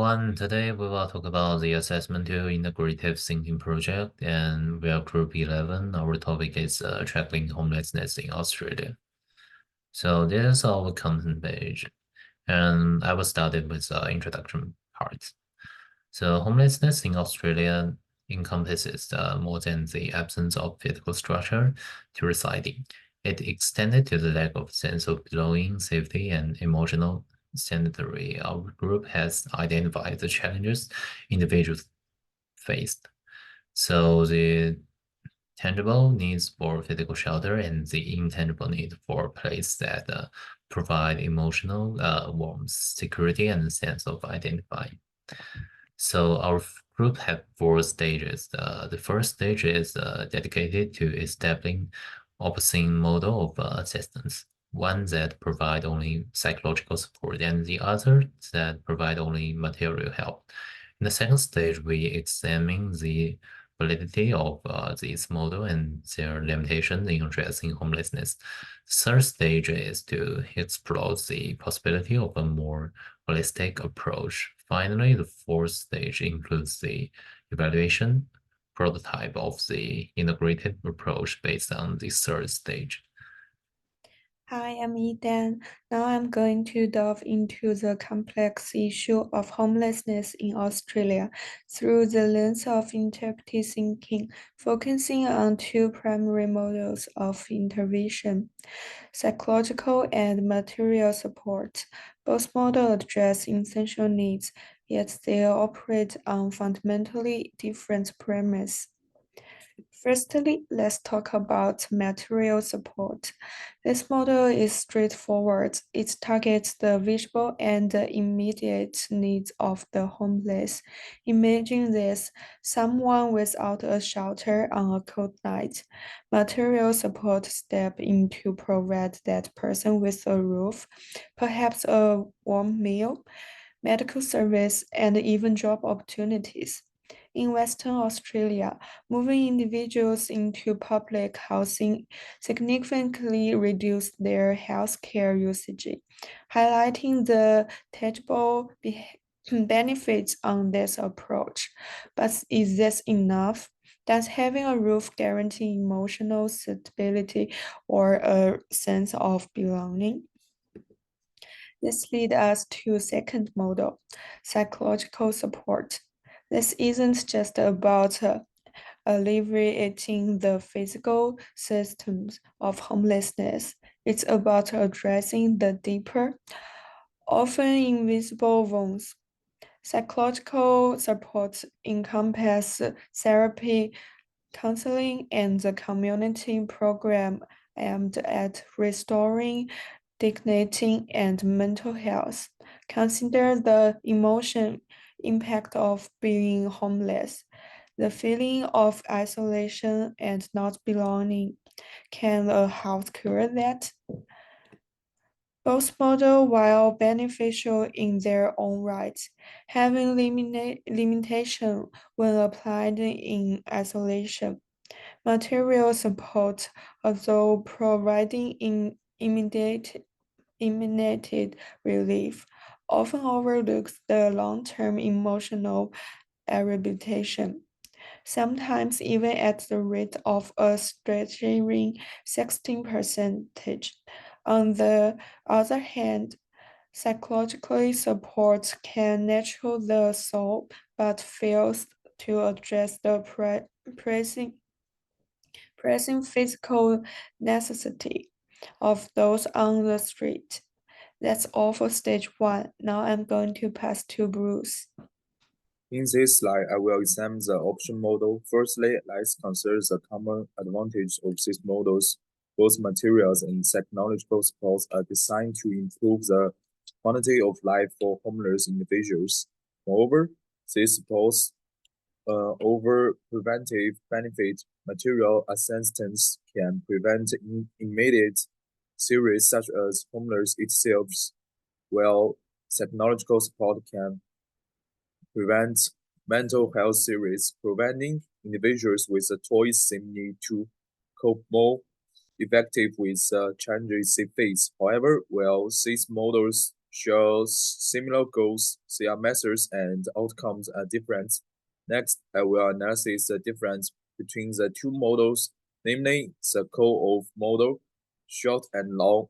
everyone. Today we will talk about the assessment tool integrative thinking project, and we are group 11. Our topic is tackling homelessness in Australia. So this is our content page, and I will start it with the introduction part. So homelessness in Australia encompasses more than the absence of physical structure to residing. It extended to the lack of sense of belonging, safety, and emotional sanitary. Our group has identified the challenges individuals faced. So the tangible needs for physical shelter and the intangible need for a place that provide emotional warmth, security, and a sense of identifying. So our group have 4 stages. The first stage is dedicated to establishing opposing model of assistance. One that provide only psychological support and the other that provide only material help. In the second stage, we examine the validity of this model and their limitations in addressing homelessness. The third stage is to explore the possibility of a more holistic approach. Finally, the fourth stage includes the evaluation prototype of the integrated approach based on the third stage. Hi, I'm Yidan. Now I'm going to delve into the complex issue of homelessness in Australia through the lens of integrative thinking, focusing on 2 primary models of intervention: psychological and material support. Both models address essential needs, yet they operate on fundamentally different premises. Firstly, let's talk about material support. This model is straightforward. It targets the visible and the immediate needs of the homeless. Imagine this: someone without a shelter on a cold night. Material support step in to provide that person with a roof, perhaps a warm meal, medical service, and even job opportunities. In Western Australia, moving individuals into public housing significantly reduced their healthcare usage, highlighting the tangible benefits on this approach. But is this enough? Does having a roof guarantee emotional stability or a sense of belonging? This leads us to second model, psychological support. This isn't just about alleviating the physical symptoms of homelessness. It's about addressing the deeper, often invisible wounds. Psychological support encompasses therapy, counseling, and the community program aimed at restoring dignity and mental health. Consider the emotion impact of being homeless. The feeling of isolation and not belonging. Can a house cure that? Both models, while beneficial in their own right, having limitation when applied in isolation. Material support, although providing immediate relief, often overlooks the long-term emotional rehabilitation, sometimes even at the rate of a staggering 16%. On the other hand, psychologically support can nurture the soul but fails to address the pressing physical necessity of those on the street. That's all for stage 1. Now I'm going to pass to Bruce. In this slide, I will examine the option model. Firstly, let's consider the common advantage of these models. Both materials and technological supports are designed to improve the quality of life for homeless individuals. Moreover, these supports over preventive benefit. Material assistance can prevent immediate serious such as homeless itself, while technological support can prevent mental health serious, providing individuals with the tools they need to cope more effective with challenges they face. However, while these models share similar goals, their methods and outcomes are different. Next, I will analyze the difference between the two models, namely the call-off model, short and long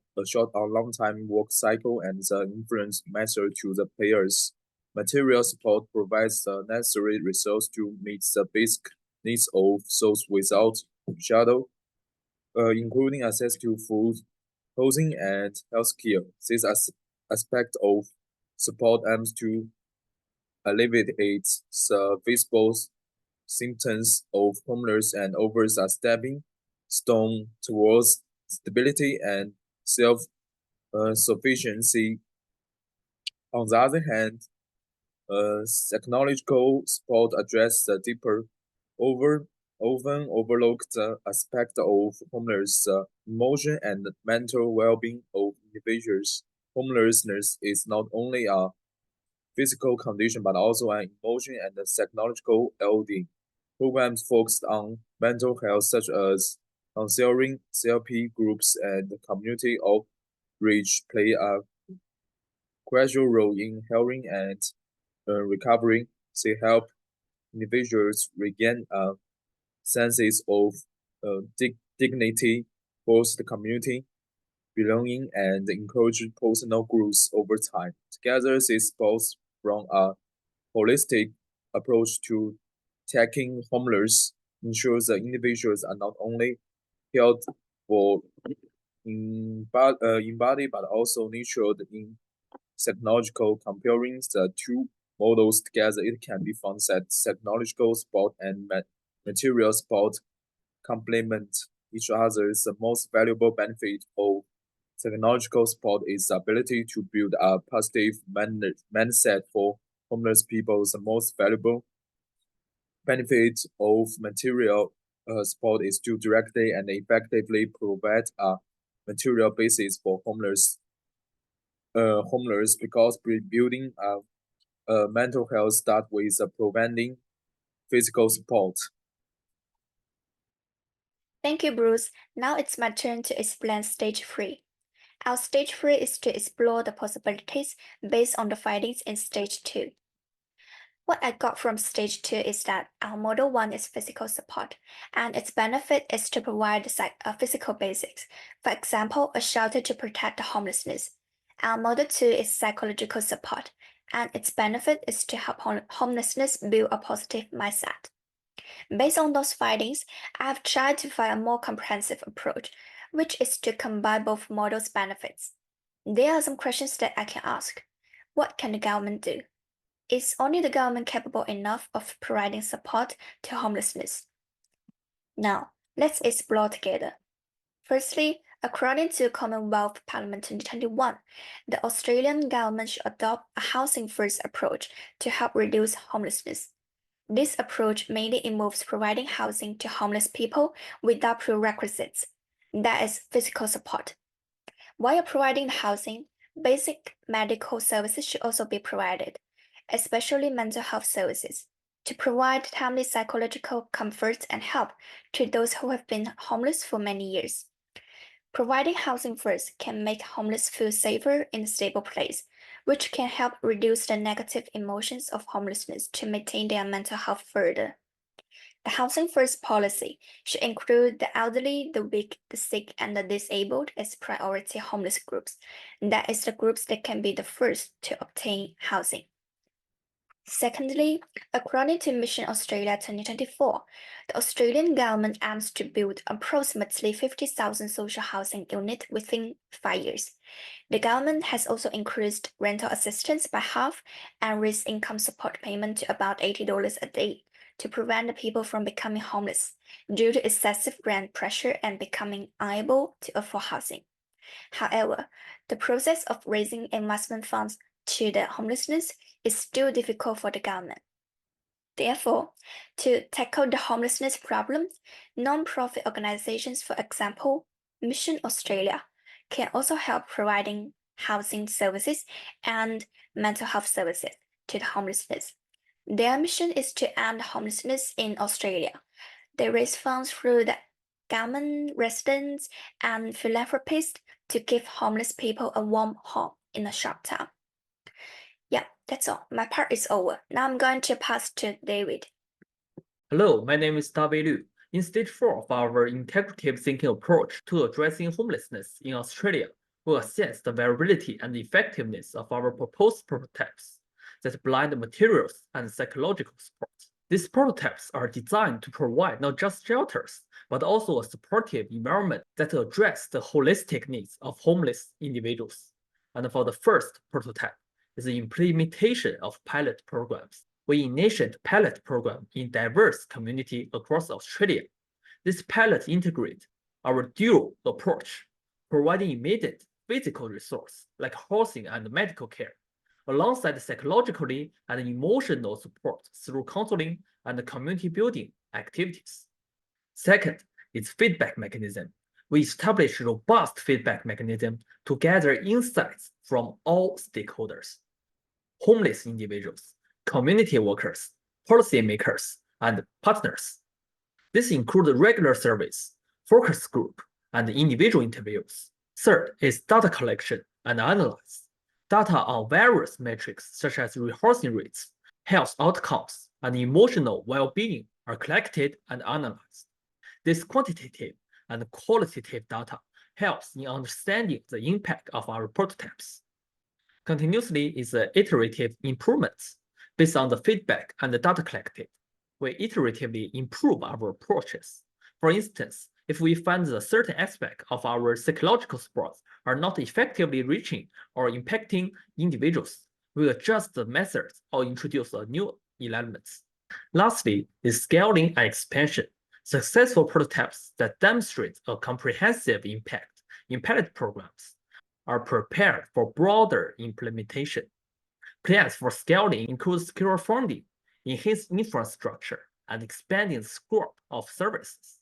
time work cycle, and the influence method to the players. Material support provides the necessary resource to meet the basic needs of those without shadow, including access to food, housing, and healthcare. This aspect of support aims to alleviate the visible symptoms of homelessness and offers a stepping stone towards stability and self-sufficiency. On the other hand, technological support addresses the deeper, often overlooked aspect of homelessness, emotion and mental well-being of individuals. Homelessness is not only a physical condition but also an emotion and psychological well-being. Programs focused on mental health, such as counseling, therapy groups, and community outreach, play a crucial role in healing and recovery. They help individuals regain a sense of dignity, foster community belonging, and encourage personal growth over time. Together, this both from a holistic approach to tackling homeless ensures that individuals are not only cared for in body but also nurtured in technological. Comparing the two models together, it can be found that technological support and material support complement each other. The most valuable benefit of technological support is the ability to build a positive mindset for homeless people. The most valuable benefit of material support is to directly and effectively provide a material basis for homeless because building a mental health start with providing physical support. Thank you, Bruce. Now it's my turn to explain stage 3. Our stage 3 is to explore the possibilities based on the findings in stage 2. What I got from stage 2 is that our model 1 is physical support, and its benefit is to provide physical basics, for example, a shelter to protect the homelessness. Our model 2 is psychological support, and its benefit is to help homelessness build a positive mindset. Based on those findings, I have tried to find a more comprehensive approach, which is to combine both models' benefits. There are some questions that I can ask. What can the government do? Is only the government capable enough of providing support to homelessness? Now, let's explore together. Firstly, according to Commonwealth Parliament 2021, the Australian government should adopt a housing-first approach to help reduce homelessness. This approach mainly involves providing housing to homeless people without prerequisites, that is, physical support. While providing housing, basic medical services should also be provided, especially mental health services, to provide timely psychological comfort and help to those who have been homeless for many years. Providing housing first can make homeless feel safer in a stable place, which can help reduce the negative emotions of homelessness to maintain their mental health further. The housing first policy should include the elderly, the weak, the sick, and the disabled as priority homeless groups. That is the groups that can be the first to obtain housing. Secondly, according to Mission Australia 2024, the Australian government aims to build approximately 50,000 social housing units within 5 years. The government has also increased rental assistance by half and raised income support payment to about $80 a day to prevent the people from becoming homeless due to excessive rent pressure and becoming unable to afford housing. However, the process of raising investment funds to the homelessness is still difficult for the government. Therefore, to tackle the homelessness problem, non-profit organizations, for example, Mission Australia, can also help providing housing services and mental health services to the homelessness. Their mission is to end homelessness in Australia. They raise funds through the government, residents, and philanthropists to give homeless people a warm home in a short time. Yeah, that's all. My part is over. Now I'm going to pass to David. Hello, my name is DaWei Liu. In stage 4 of our integrative thinking approach to addressing homelessness in Australia, we'll assess the viability and effectiveness of our proposed prototypes that blend materials and psychological support. These prototypes are designed to provide not just shelters, but also a supportive environment that addresses the holistic needs of homeless individuals. And for the first prototype is the implementation of pilot programs. We initiate pilot program in diverse communities across Australia. This pilot integrate our dual approach, providing immediate physical resource like housing and medical care, alongside psychologically and emotional support through counseling and community building activities. Second is feedback mechanism. We establish robust feedback mechanism to gather insights from all stakeholders: homeless individuals, community workers, policymakers, and partners. This includes regular surveys, focus group, and individual interviews. Third is data collection and analysis. Data on various metrics such as rehousing rates, health outcomes, and emotional well-being are collected and analyzed. This quantitative and qualitative data helps in understanding the impact of our prototypes. Continuously is iterative improvements based on the feedback and the data collected. We iteratively improve our approaches. For instance, if we find that certain aspects of our psychological support are not effectively reaching or impacting individuals, we adjust the methods or introduce new elements. Lastly is scaling and expansion. Successful prototypes that demonstrate a comprehensive impact in pilot programs are prepared for broader implementation. Plans for scaling include secure funding, enhanced infrastructure, and expanding the scope of services.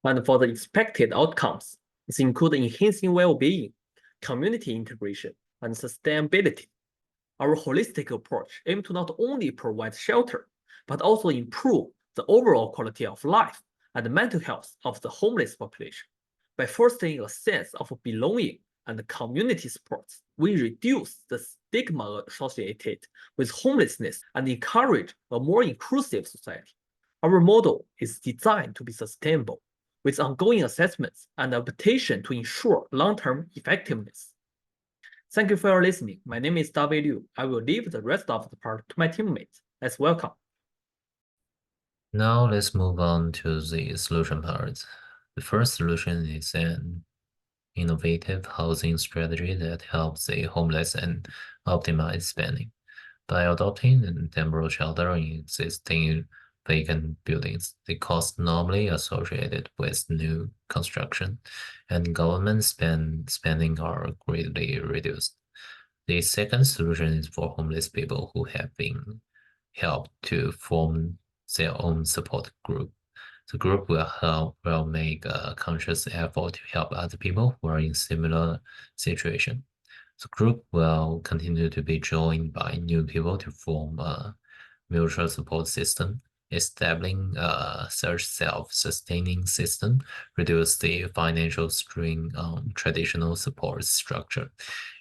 And for the expected outcomes, it includes enhancing well-being, community integration, and sustainability. Our holistic approach aims to not only provide shelter, but also improve the overall quality of life and mental health of the homeless population. By fostering a sense of belonging and community support, we reduce the stigma associated with homelessness and encourage a more inclusive society. Our model is designed to be sustainable, with ongoing assessments and adaptation to ensure long-term effectiveness. Thank you for your listening. My name is DaWei Liu. I will leave the rest of the part to my teammates. Let's welcome. Now let's move on to the solution part. The first solution is an innovative housing strategy that helps the homeless and optimize spending. By adopting a temporary shelter in existing vacant buildings, the costs normally associated with new construction and government spending are greatly reduced. The second solution is for homeless people who have been helped to form their own support group. The group will make a conscious effort to help other people who are in similar situation. The group will continue to be joined by new people to form a mutual support system. Establishing such self-sustaining system reduce the financial strain on traditional support structure.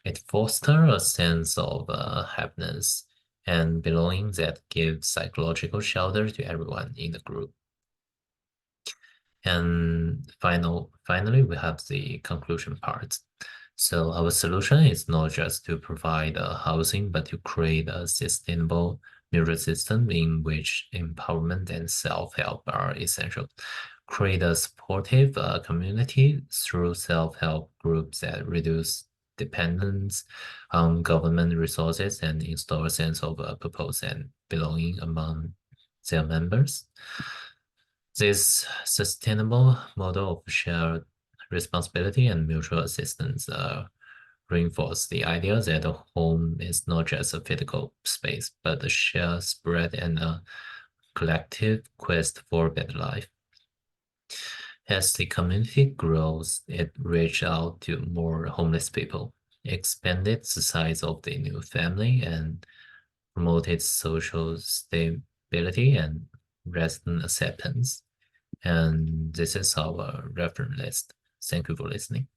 It fosters a sense of happiness and belonging that gives psychological shelter to everyone in the group. And finally, we have the conclusion part. So our solution is not just to provide housing, but to create a sustainable mutual system in which empowerment and self-help are essential. Create a supportive community through self-help groups that reduce dependence on government resources and install a sense of purpose and belonging among their members. This sustainable model of shared responsibility and mutual assistance reinforce the idea that a home is not just a physical space, but a shared spread and a collective quest for a better life. As the community grows, it reaches out to more homeless people, expanded the size of the new family, and promoted social stability and resident acceptance. And this is our reference list. Thank you for listening.